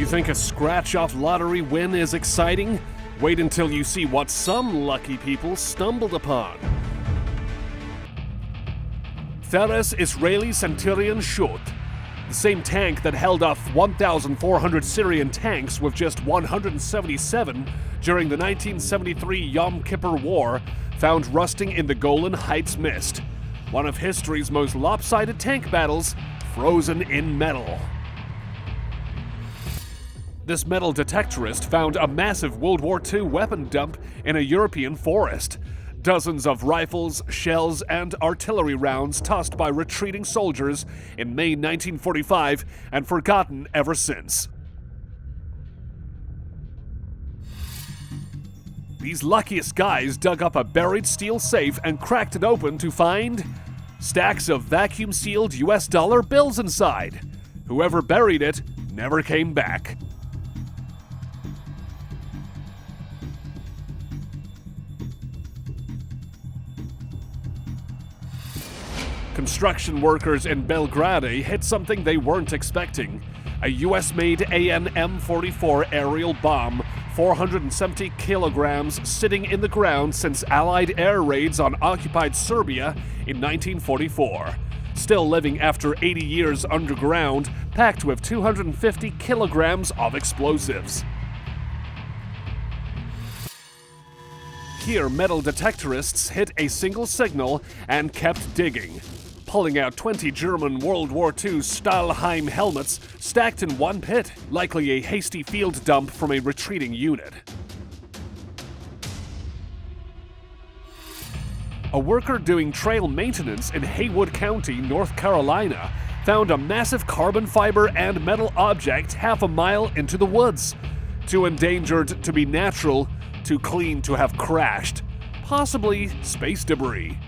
You think a scratch-off lottery win is exciting? Wait until you see what some lucky people stumbled upon. Theres Israeli Centurion Shot, the same tank that held off 1,400 Syrian tanks with just 177 during the 1973 Yom Kippur War, found rusting in the Golan Heights mist. One of history's most lopsided tank battles, frozen in metal. This metal detectorist found a massive World War II weapon dump in a European forest. Dozens of rifles, shells, and artillery rounds tossed by retreating soldiers in May 1945 and forgotten ever since. These luckiest guys dug up a buried steel safe and cracked it open to find stacks of vacuum-sealed US dollar bills inside. Whoever buried it never came back. Construction workers in Belgrade hit something they weren't expecting. A US-made AN-M44 aerial bomb, 470 kilograms, sitting in the ground since Allied air raids on occupied Serbia in 1944. Still living after 80 years underground, packed with 250 kilograms of explosives. Here, metal detectorists hit a single signal and kept digging, pulling out 20 German World War II Stahlhelm helmets stacked in one pit, likely a hasty field dump from a retreating unit. A worker doing trail maintenance in Haywood County, North Carolina, found a massive carbon fiber and metal object half a mile into the woods. Too endangered to be natural, too clean to have crashed. Possibly space debris.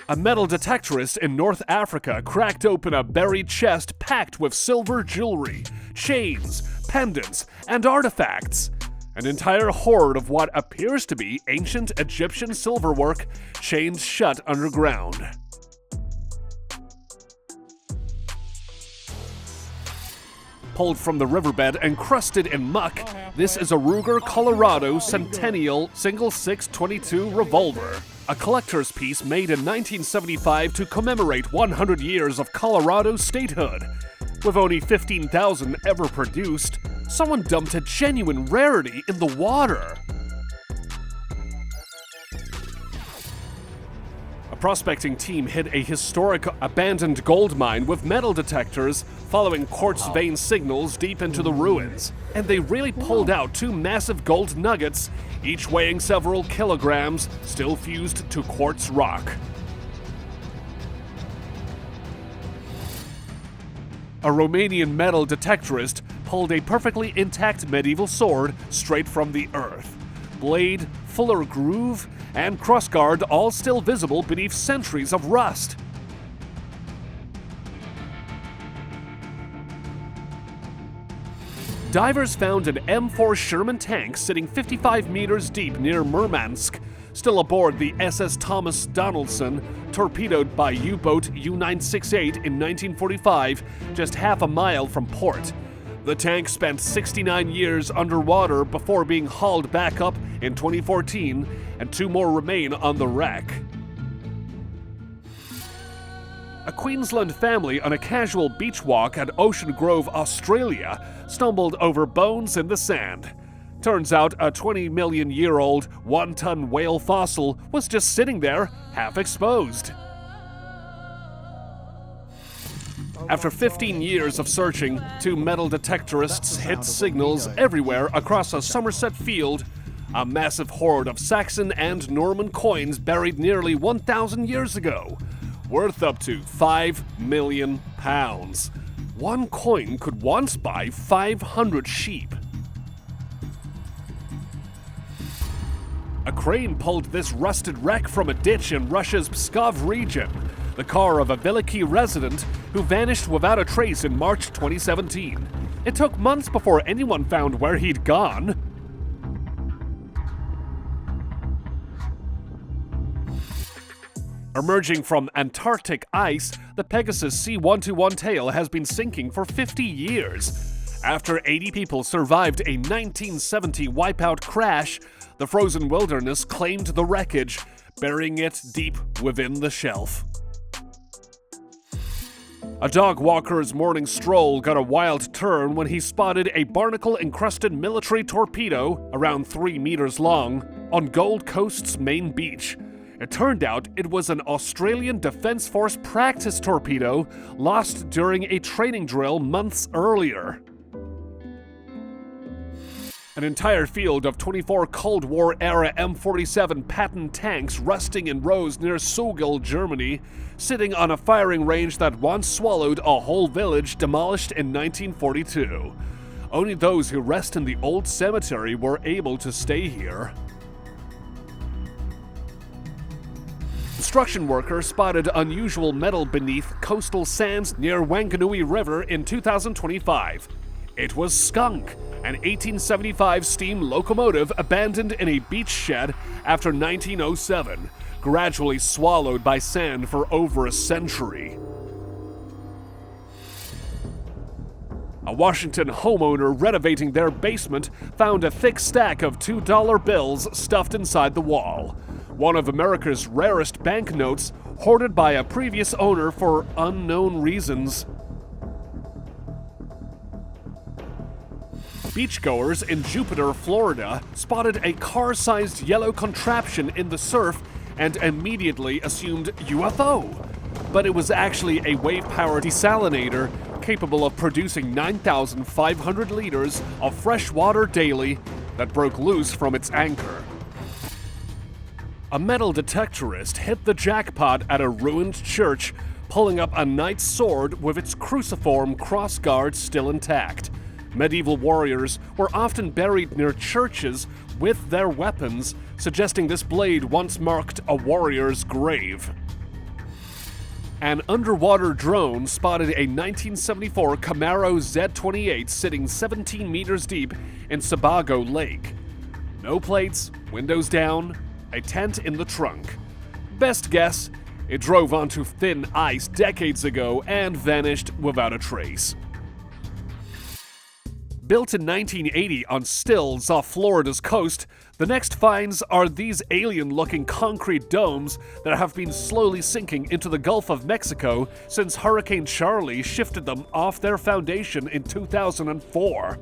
A metal detectorist in North Africa cracked open a buried chest packed with silver jewelry, chains, pendants, and artifacts. An entire hoard of what appears to be ancient Egyptian silverwork chained shut underground. Pulled from the riverbed and crusted in muck, this is a Ruger Colorado Centennial Single 622 revolver. A collector's piece made in 1975 to commemorate 100 years of Colorado statehood. With only 15,000 ever produced, someone dumped a genuine rarity in the water. A prospecting team hit a historic abandoned gold mine with metal detectors following quartz vein signals deep into the ruins. And they really pulled out two massive gold nuggets, each weighing several kilograms, still fused to quartz rock. A Romanian metal detectorist pulled a perfectly intact medieval sword straight from the earth. Blade, fuller groove, and crossguard all still visible beneath centuries of rust. Divers found an M4 Sherman tank sitting 55 meters deep near Murmansk, still aboard the SS Thomas Donaldson, torpedoed by U-boat U-968 in 1945, just half a mile from port. The tank spent 69 years underwater before being hauled back up in 2014, and two more remain on the wreck. A Queensland family on a casual beach walk at Ocean Grove, Australia, stumbled over bones in the sand. Turns out a 20-million-year-old, one-ton whale fossil was just sitting there, half exposed. After 15 years of searching, two metal detectorists hit signals everywhere across a Somerset field. A massive hoard of Saxon and Norman coins buried nearly 1,000 years ago, worth up to £5 million. One coin could once buy 500 sheep. A crane pulled this rusted wreck from a ditch in Russia's Pskov region, the car of a Veliky resident who vanished without a trace in March 2017. It took months before anyone found where he'd gone. Emerging from Antarctic ice, the Pegasus C-121 tail has been sinking for 50 years. After 80 people survived a 1970 wipeout crash, the frozen wilderness claimed the wreckage, burying it deep within the shelf. A dog walker's morning stroll got a wild turn when he spotted a barnacle-encrusted military torpedo, around 3 meters long, on Gold Coast's main beach. It turned out it was an Australian Defence Force practice torpedo lost during a training drill months earlier. An entire field of 24 Cold War-era M47 Patton tanks rusting in rows near Sogel, Germany, sitting on a firing range that once swallowed a whole village demolished in 1942. Only those who rest in the old cemetery were able to stay here. Construction workers spotted unusual metal beneath coastal sands near Wanganui River in 2025. It was skunk, an 1875 steam locomotive abandoned in a beach shed after 1907, gradually swallowed by sand for over a century. A Washington homeowner renovating their basement found a thick stack of $2 bills stuffed inside the wall. One of America's rarest banknotes, hoarded by a previous owner for unknown reasons. Beachgoers in Jupiter, Florida, spotted a car-sized yellow contraption in the surf and immediately assumed UFO. But it was actually a wave-powered desalinator capable of producing 9,500 liters of fresh water daily that broke loose from its anchor. A metal detectorist hit the jackpot at a ruined church, pulling up a knight's sword with its cruciform crossguard still intact. Medieval warriors were often buried near churches with their weapons, suggesting this blade once marked a warrior's grave. An underwater drone spotted a 1974 Camaro Z28 sitting 17 meters deep in Sebago Lake. No plates, windows down, a tent in the trunk. Best guess, it drove onto thin ice decades ago and vanished without a trace. Built in 1980 on stills off Florida's coast, the next finds are these alien-looking concrete domes that have been slowly sinking into the Gulf of Mexico since Hurricane Charlie shifted them off their foundation in 2004.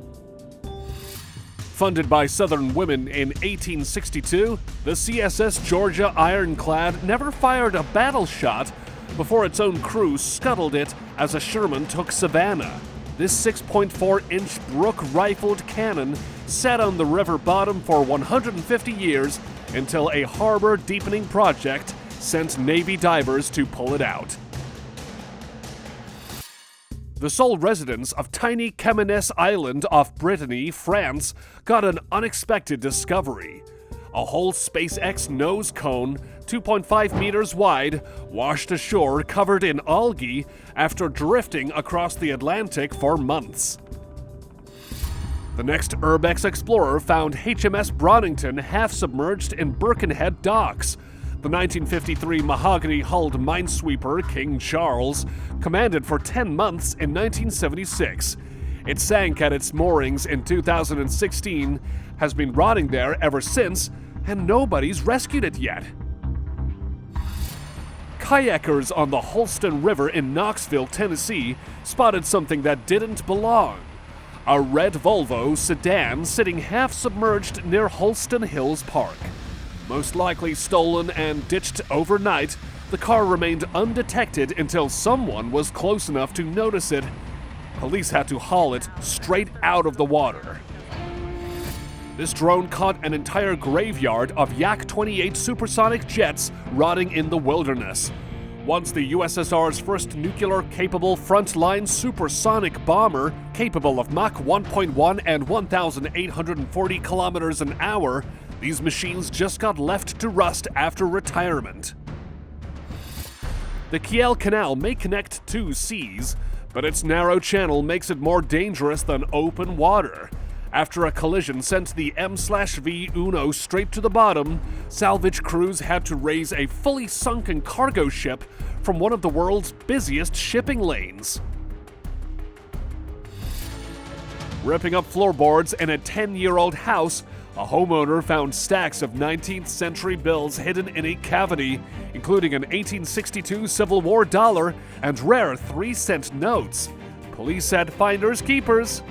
Funded by Southern women in 1862, the CSS Georgia ironclad never fired a battle shot before its own crew scuttled it as a Sherman took Savannah. This 6.4-inch Brooke rifled cannon sat on the river bottom for 150 years until a harbor deepening project sent Navy divers to pull it out. The sole residents of tiny Kamenes Island off Brittany, France, got an unexpected discovery. A whole SpaceX nose cone, 2.5 meters wide, washed ashore covered in algae after drifting across the Atlantic for months. The next Urbex explorer found HMS Bronington half-submerged in Birkenhead docks. The 1953 mahogany-hulled minesweeper King Charles commanded for 10 months in 1976. It sank at its moorings in 2016, has been rotting there ever since, and nobody's rescued it yet. Kayakers on the Holston River in Knoxville, Tennessee, spotted something that didn't belong. A red Volvo sedan sitting half-submerged near Holston Hills Park. Most likely stolen and ditched overnight, the car remained undetected until someone was close enough to notice it. Police had to haul it straight out of the water. This drone caught an entire graveyard of Yak-28 supersonic jets rotting in the wilderness. Once the USSR's first nuclear-capable frontline supersonic bomber, capable of Mach 1.1 and 1,840 kilometers an hour, these machines just got left to rust after retirement. The Kiel Canal may connect two seas, but its narrow channel makes it more dangerous than open water. After a collision sent the M/V Uno straight to the bottom, salvage crews had to raise a fully sunken cargo ship from one of the world's busiest shipping lanes. Ripping up floorboards in a 10-year-old house, a homeowner found stacks of 19th century bills hidden in a cavity, including an 1862 Civil War dollar and rare 3-cent notes. Police said finders keepers.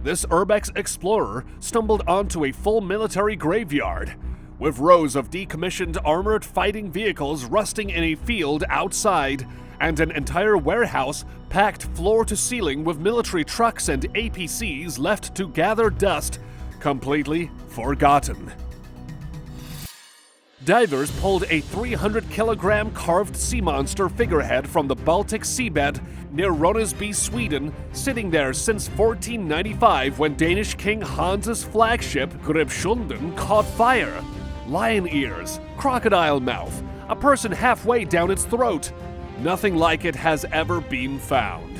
This Urbex Explorer stumbled onto a full military graveyard, with rows of decommissioned armored fighting vehicles rusting in a field outside, and an entire warehouse packed floor to ceiling with military trucks and APCs left to gather dust, completely forgotten. Divers pulled a 300-kilogram carved sea monster figurehead from the Baltic seabed near Ronneby, Sweden, sitting there since 1495 when Danish King Hans's flagship Gripsjunden caught fire. Lion ears, crocodile mouth, a person halfway down its throat. Nothing like it has ever been found.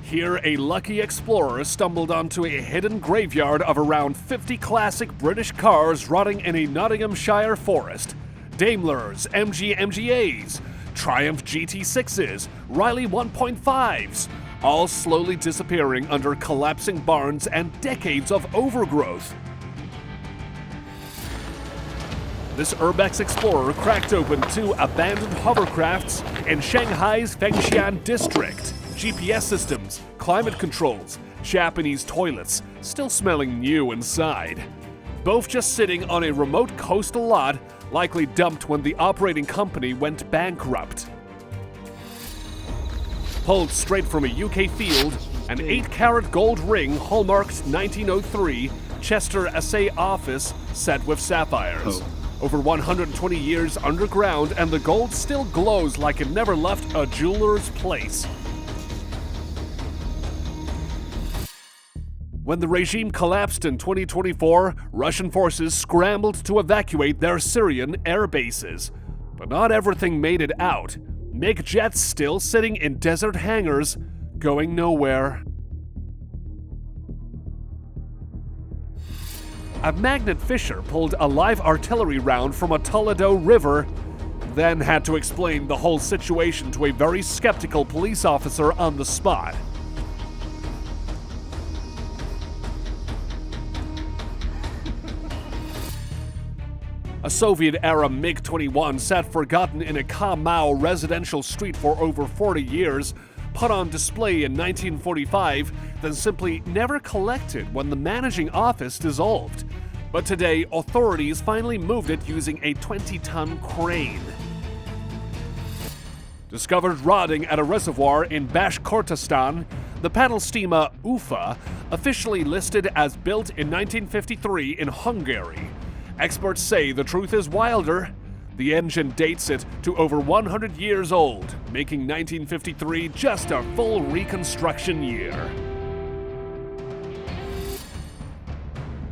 Here, a lucky explorer stumbled onto a hidden graveyard of around 50 classic British cars rotting in a Nottinghamshire forest. Daimlers, MG MGAs, Triumph GT6s, Riley 1.5s, all slowly disappearing under collapsing barns and decades of overgrowth. This Urbex Explorer cracked open 2 abandoned hovercrafts in Shanghai's Fengxian district. GPS systems, climate controls, Japanese toilets, still smelling new inside. Both just sitting on a remote coastal lot, likely dumped when the operating company went bankrupt. Pulled straight from a UK field, an 8-carat gold ring hallmarked 1903 Chester Assay Office set with sapphires. Over 120 years underground, and the gold still glows like it never left a jeweler's place. When the regime collapsed in 2024, Russian forces scrambled to evacuate their Syrian air bases. But not everything made it out. MiG jets still sitting in desert hangars, going nowhere. A magnet fisher pulled a live artillery round from a Toledo river, then had to explain the whole situation to a very skeptical police officer on the spot. A Soviet-era MiG-21 sat forgotten in a Kamau residential street for over 40 years, put on display in 1945, then simply never collected when the managing office dissolved. But today, authorities finally moved it using a 20-ton crane. Discovered rotting at a reservoir in Bashkortostan, the paddle steamer Ufa, officially listed as built in 1953 in Hungary. Experts say the truth is wilder. The engine dates it to over 100 years old, making 1953 just a full reconstruction year.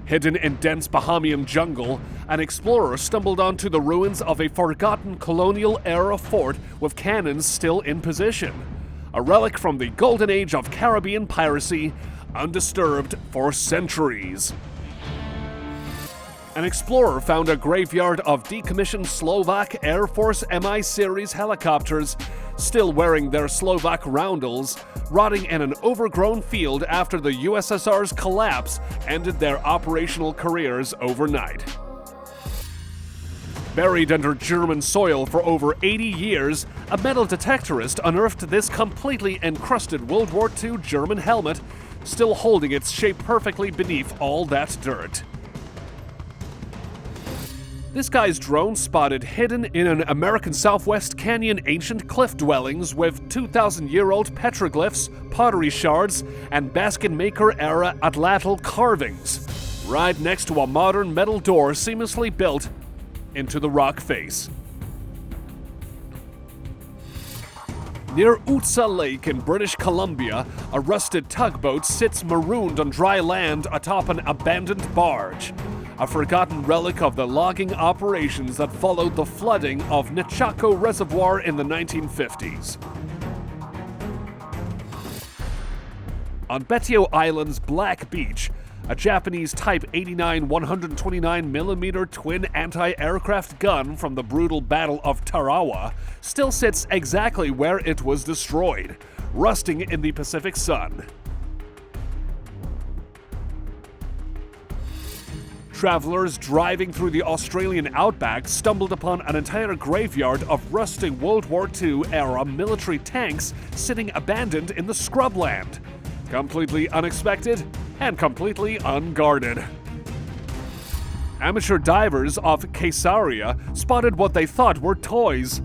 Hidden in dense Bahamian jungle, an explorer stumbled onto the ruins of a forgotten colonial-era fort with cannons still in position. A relic from the golden age of Caribbean piracy, undisturbed for centuries. An explorer found a graveyard of decommissioned Slovak Air Force Mi-series helicopters, still wearing their Slovak roundels, rotting in an overgrown field after the USSR's collapse ended their operational careers overnight. Buried under German soil for over 80 years, a metal detectorist unearthed this completely encrusted World War II German helmet, still holding its shape perfectly beneath all that dirt. This guy's drone spotted hidden in an American Southwest Canyon ancient cliff dwellings with 2,000-year-old petroglyphs, pottery shards, and basket-maker-era atlatl carvings, right next to a modern metal door seamlessly built into the rock face. Near Utsa Lake in British Columbia, a rusted tugboat sits marooned on dry land atop an abandoned barge, a forgotten relic of the logging operations that followed the flooding of Nechako Reservoir in the 1950s. On Betio Island's Black Beach, a Japanese Type 89 129mm twin anti-aircraft gun from the brutal Battle of Tarawa still sits exactly where it was destroyed, rusting in the Pacific sun. Travelers driving through the Australian outback stumbled upon an entire graveyard of rusting World War II-era military tanks sitting abandoned in the scrubland. Completely unexpected and completely unguarded. Amateur divers off Caesarea spotted what they thought were toys.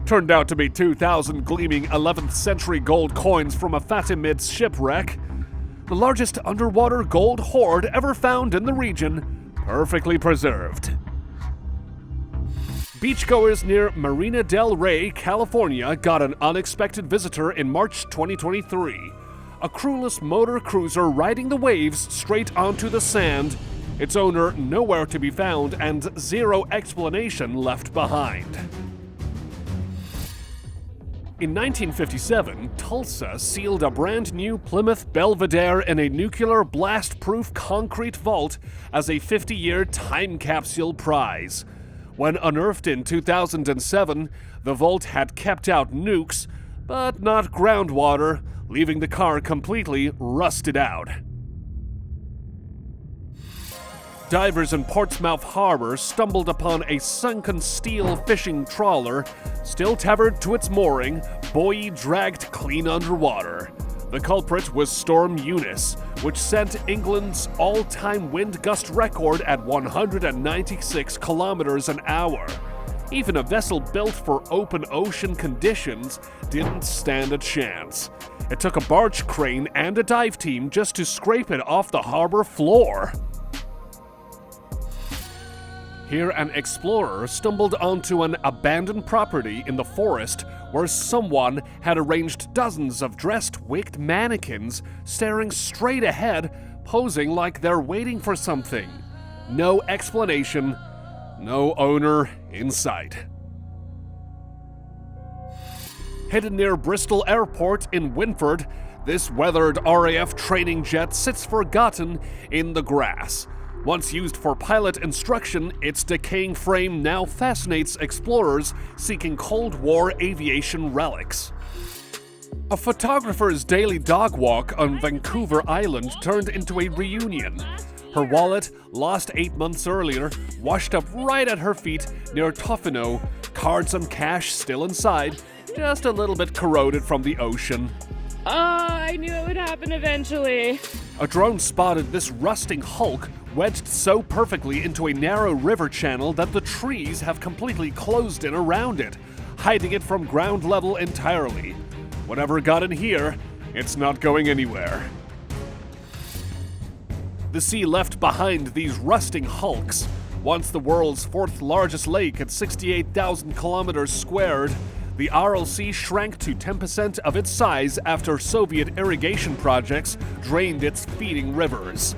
Turned out to be 2,000 gleaming 11th century gold coins from a Fatimid shipwreck. The largest underwater gold hoard ever found in the region, perfectly preserved. Beachgoers near Marina del Rey, California got an unexpected visitor in March 2023. A crewless motor cruiser riding the waves straight onto the sand, its owner nowhere to be found and zero explanation left behind. In 1957, Tulsa sealed a brand new Plymouth Belvedere in a nuclear blast-proof concrete vault as a 50-year time capsule prize. When unearthed in 2007, the vault had kept out nukes, but not groundwater, leaving the car completely rusted out. Divers in Portsmouth Harbor stumbled upon a sunken steel fishing trawler, still tethered to its mooring, buoy dragged clean underwater. The culprit was Storm Eunice, which sent England's all-time wind gust record at 196 kilometers an hour. Even a vessel built for open ocean conditions didn't stand a chance. It took a barge crane and a dive team just to scrape it off the harbor floor. Here, an explorer stumbled onto an abandoned property in the forest where someone had arranged dozens of dressed wigged mannequins staring straight ahead, posing like they're waiting for something. No explanation, no owner in sight. Hidden near Bristol Airport in Winford, this weathered RAF training jet sits forgotten in the grass. Once used for pilot instruction, its decaying frame now fascinates explorers seeking Cold War aviation relics. A photographer's daily dog walk on Vancouver Island turned into a reunion. Her wallet, lost 8 months earlier, washed up right at her feet near Tofino, cards and cash still inside, just a little bit corroded from the ocean. Oh, I knew it would happen eventually. A drone spotted this rusting hulk wedged so perfectly into a narrow river channel that the trees have completely closed in around it, hiding it from ground level entirely. Whatever got in here, it's not going anywhere. The sea left behind these rusting hulks, once the world's fourth largest lake at 68,000 kilometers squared. The Aral Sea shrank to 10% of its size after Soviet irrigation projects drained its feeding rivers.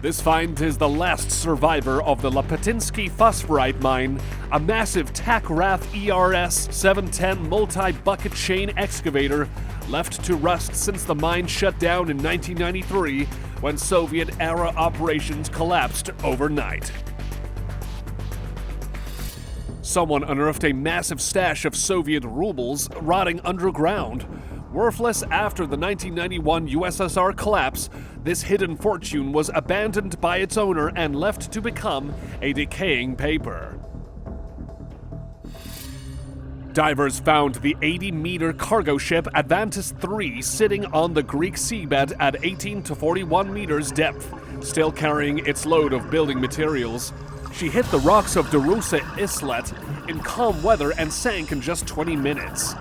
This find is the last survivor of the Lapetinsky phosphorite mine, a massive Takrath ERS 710 multi-bucket chain excavator left to rust since the mine shut down in 1993 when Soviet-era operations collapsed overnight. Someone unearthed a massive stash of Soviet rubles rotting underground. Worthless after the 1991 USSR collapse, this hidden fortune was abandoned by its owner and left to become a decaying paper. Divers found the 80-meter cargo ship Advantis III sitting on the Greek seabed at 18 to 41 meters depth, still carrying its load of building materials. She hit the rocks of Darussa Islet in calm weather and sank in just 20 minutes.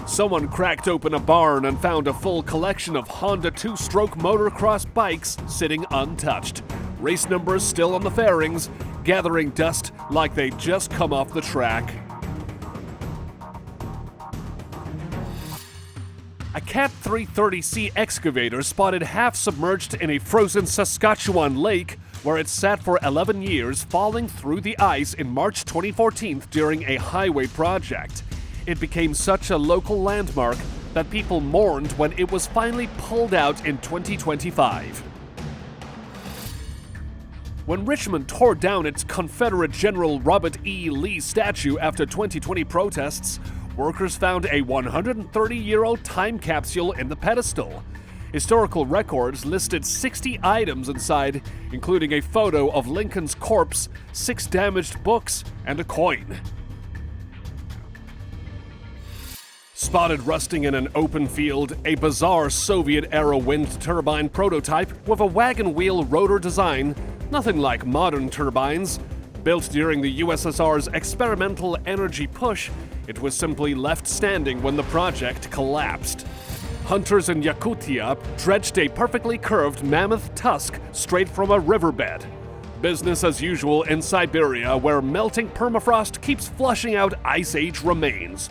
Someone cracked open a barn and found a full collection of Honda two-stroke motocross bikes sitting untouched. Race numbers still on the fairings, gathering dust like they'd just come off the track. A Cat 330C excavator spotted half submerged in a frozen Saskatchewan lake where it sat for 11 years, falling through the ice in March 2014 during a highway project. It became such a local landmark that people mourned when it was finally pulled out in 2025. When Richmond tore down its Confederate General Robert E. Lee statue after 2020 protests, workers found a 130-year-old time capsule in the pedestal. Historical records listed 60 items inside, including a photo of Lincoln's corpse, 6 damaged books, and a coin. Spotted rusting in an open field, a bizarre Soviet-era wind turbine prototype with a wagon wheel rotor design, nothing like modern turbines. Built during the USSR's experimental energy push, it was simply left standing when the project collapsed. Hunters in Yakutia dredged a perfectly curved mammoth tusk straight from a riverbed. Business as usual in Siberia, where melting permafrost keeps flushing out Ice Age remains.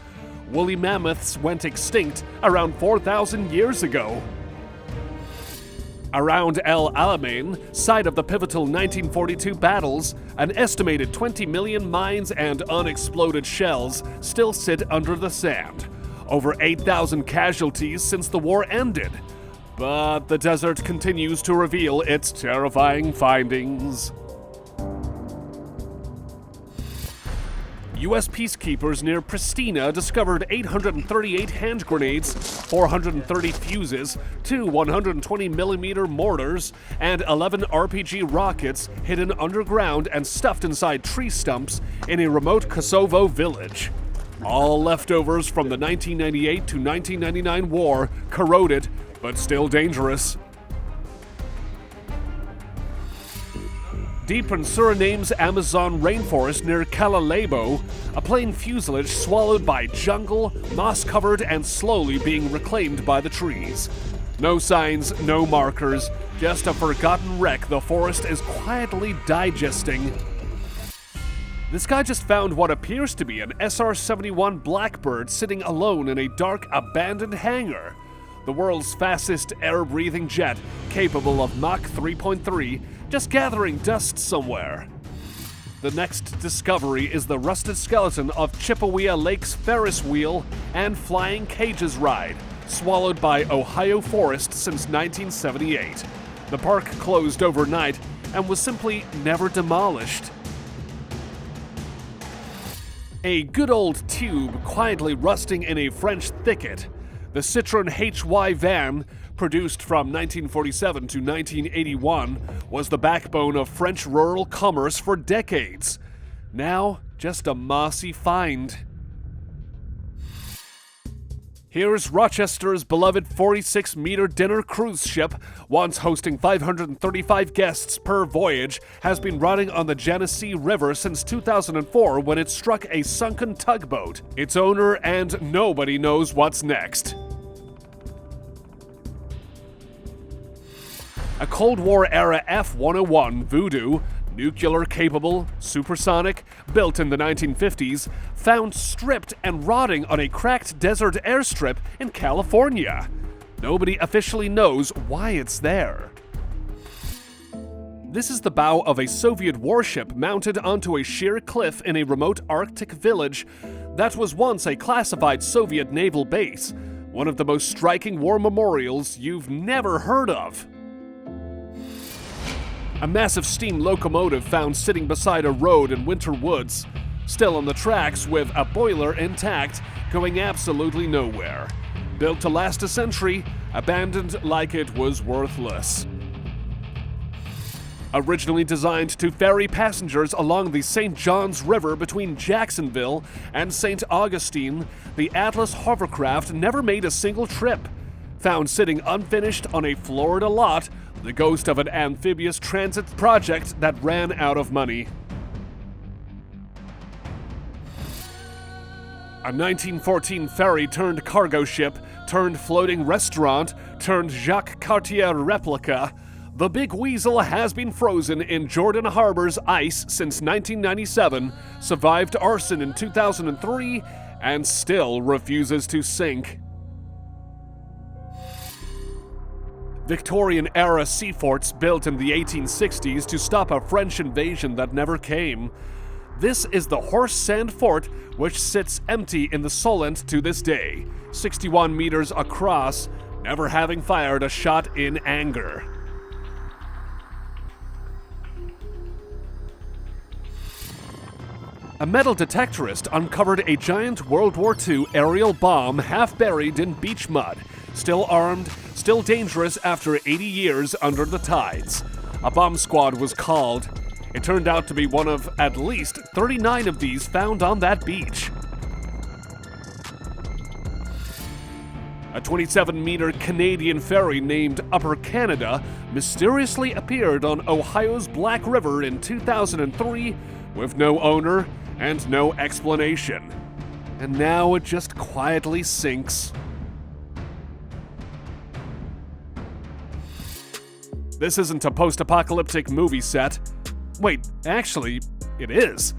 Woolly mammoths went extinct around 4,000 years ago. Around El Alamein, site of the pivotal 1942 battles, an estimated 20 million mines and unexploded shells still sit under the sand. Over 8,000 casualties since the war ended. But the desert continues to reveal its terrifying findings. U.S. peacekeepers near Pristina discovered 838 hand grenades, 430 fuses, 2 120mm mortars, and 11 RPG rockets hidden underground and stuffed inside tree stumps in a remote Kosovo village. All leftovers from the 1998 to 1999 war, corroded, but still dangerous. Deep in Suriname's Amazon rainforest near Calalebo, a plane fuselage swallowed by jungle, moss-covered, and slowly being reclaimed by the trees. No signs, no markers, just a forgotten wreck the forest is quietly digesting. This guy just found what appears to be an SR-71 Blackbird sitting alone in a dark, abandoned hangar. The world's fastest air-breathing jet, capable of Mach 3.3, just gathering dust somewhere. The next discovery is the rusted skeleton of Chippewa Lake's Ferris wheel and flying cages ride, swallowed by Ohio forest since 1978. The park closed overnight and was simply never demolished. A good old tube quietly rusting in a French thicket. The Citroën HY van, produced from 1947 to 1981, was the backbone of French rural commerce for decades. Now, just a mossy find. Here's Rochester's beloved 46-meter dinner cruise ship, once hosting 535 guests per voyage, has been rotting on the Genesee River since 2004 when it struck a sunken tugboat. Its owner and nobody knows what's next. A Cold War-era F-101 Voodoo, nuclear-capable, supersonic, built in the 1950s, found stripped and rotting on a cracked desert airstrip in California. Nobody officially knows why it's there. This is the bow of a Soviet warship mounted onto a sheer cliff in a remote Arctic village that was once a classified Soviet naval base, one of the most striking war memorials you've never heard of. A massive steam locomotive found sitting beside a road in winter woods, still on the tracks with a boiler intact, going absolutely nowhere. Built to last a century, abandoned like it was worthless. Originally designed to ferry passengers along the St. Johns River between Jacksonville and St. Augustine, the Atlas hovercraft never made a single trip. Found sitting unfinished on a Florida lot, the ghost of an amphibious transit project that ran out of money. A 1914 ferry turned cargo ship, turned floating restaurant, turned Jacques Cartier replica. The Big Weasel has been frozen in Jordan Harbor's ice since 1997, survived arson in 2003, and still refuses to sink. Victorian-era sea forts built in the 1860s to stop a French invasion that never came. This is the Horse Sand Fort, which sits empty in the Solent to this day, 61 meters across, never having fired a shot in anger. A metal detectorist uncovered a giant World War II aerial bomb half buried in beach mud, still armed, still dangerous after 80 years under the tides. A bomb squad was called. It turned out to be one of at least 39 of these found on that beach. A 27-meter Canadian ferry named Upper Canada mysteriously appeared on Ohio's Black River in 2003 with no owner and no explanation. And now it just quietly sinks. This isn't a post-apocalyptic movie set. Wait, actually, it is.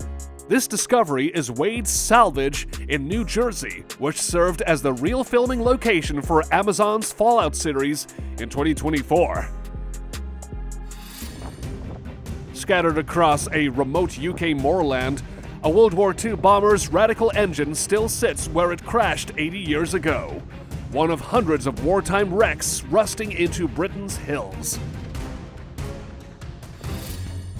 This discovery is Wade's Salvage in New Jersey, which served as the real filming location for Amazon's Fallout series in 2024. Scattered across a remote UK moorland, a World War II bomber's radical engine still sits where it crashed 80 years ago, one of hundreds of wartime wrecks rusting into Britain's hills.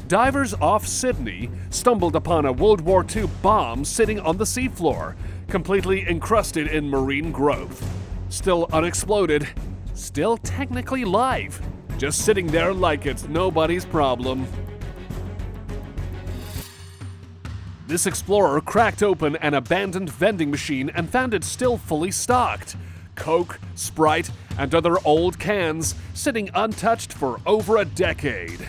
Divers off Sydney stumbled upon a World War II bomb sitting on the seafloor, completely encrusted in marine growth. Still unexploded, still technically live, just sitting there like it's nobody's problem. This explorer cracked open an abandoned vending machine and found it still fully stocked. Coke, Sprite, and other old cans sitting untouched for over a decade.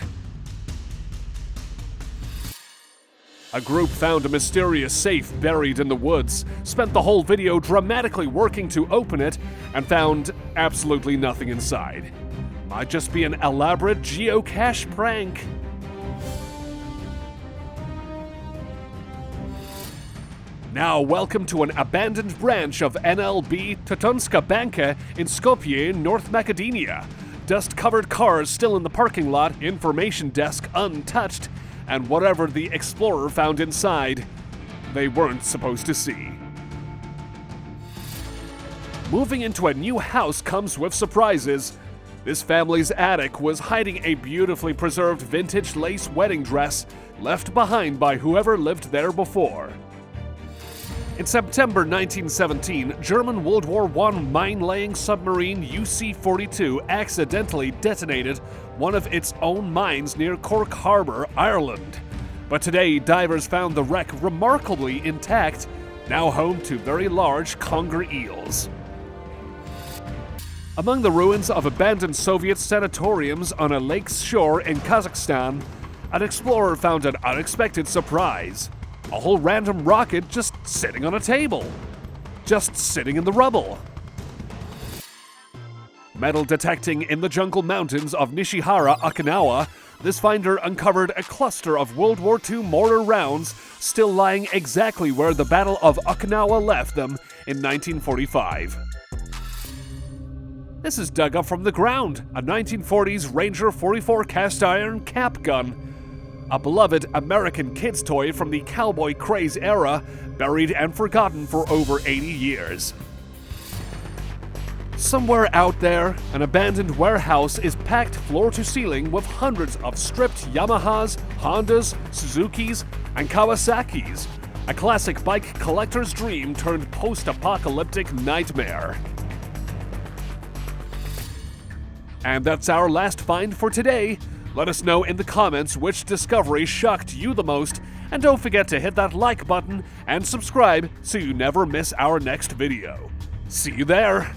A group found a mysterious safe buried in the woods, spent the whole video dramatically working to open it, and found absolutely nothing inside. Might just be an elaborate geocache prank. Now welcome to an abandoned branch of NLB Tetonska Banka in Skopje, North Macedonia. Dust-covered cars still in the parking lot, information desk untouched, and whatever the explorer found inside, they weren't supposed to see. Moving into a new house comes with surprises. This family's attic was hiding a beautifully preserved vintage lace wedding dress left behind by whoever lived there before. In September 1917, German World War I mine-laying submarine UC-42 accidentally detonated one of its own mines near Cork Harbour, Ireland. But today, divers found the wreck remarkably intact, now home to very large conger eels. Among the ruins of abandoned Soviet sanatoriums on a lake's shore in Kazakhstan, an explorer found an unexpected surprise. A whole random rocket just sitting on a table. Just sitting in the rubble. Metal detecting in the jungle mountains of Nishihara, Okinawa, this finder uncovered a cluster of World War II mortar rounds still lying exactly where the Battle of Okinawa left them in 1945. This is dug up from the ground, a 1940s Ranger 44 cast iron cap gun. A beloved American kid's toy from the cowboy craze era, buried and forgotten for over 80 years. Somewhere out there, an abandoned warehouse is packed floor to ceiling with hundreds of stripped Yamahas, Hondas, Suzukis, and Kawasaki's. A classic bike collector's dream turned post-apocalyptic nightmare. And that's our last find for today. Let us know in the comments which discovery shocked you the most, and don't forget to hit that like button and subscribe so you never miss our next video. See you there!